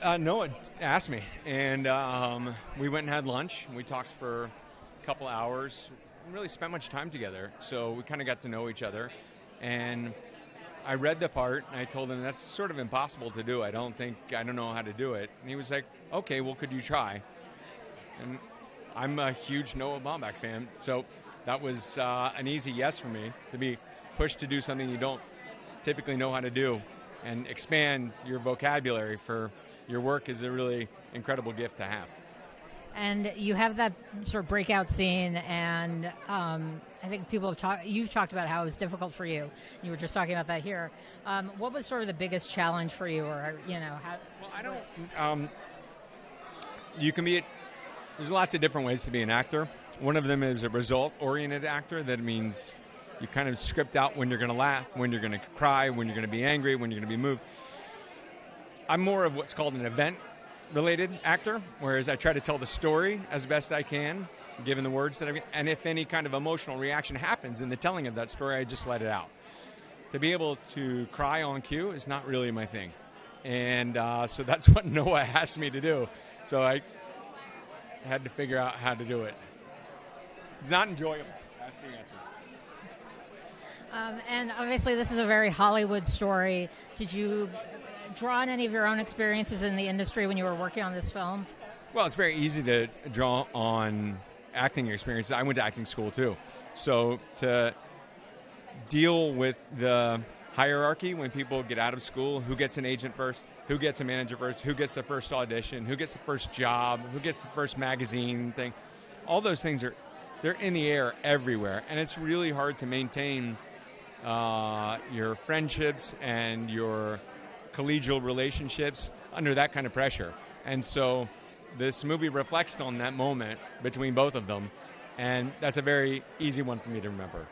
Noah asked me, and we went and had lunch. We talked for a couple hours. We really spent much time together, so we kind of got to know each other. And I read the part, and I told him that's sort of impossible to do. I don't know how to do it. And he was like, okay, well, could you try? And I'm a huge Noah Baumbach fan, so that was an easy yes for me, to be pushed to do something you don't typically know how to do and expand your vocabulary for your work is a really incredible gift to have. And you have that sort of breakout scene, and I think you've talked about how it was difficult for you. You were just talking about that here. What was sort of the biggest challenge for you, or how? Well, I don't. You can be. There's lots of different ways to be an actor. One of them is a result-oriented actor. That means you kind of script out when you're going to laugh, when you're going to cry, when you're going to be angry, when you're going to be moved. I'm more of what's called an event-related actor, whereas I try to tell the story as best I can, given the words that and if any kind of emotional reaction happens in the telling of that story, I just let it out. To be able to cry on cue is not really my thing. And so that's what Noah asked me to do. So I had to figure out how to do it. It's not enjoyable. That's the answer. And obviously this is a very Hollywood story. Did you draw on any of your own experiences in the industry when you were working on this film? Well, it's very easy to draw on acting experiences. I went to acting school too. So to deal with the hierarchy when people get out of school, who gets an agent first, who gets a manager first, who gets the first audition, who gets the first job, who gets the first magazine thing, all those things they're in the air everywhere. And it's really hard to maintain your friendships and your collegial relationships under that kind of pressure. And so this movie reflects on that moment between both of them, and that's a very easy one for me to remember.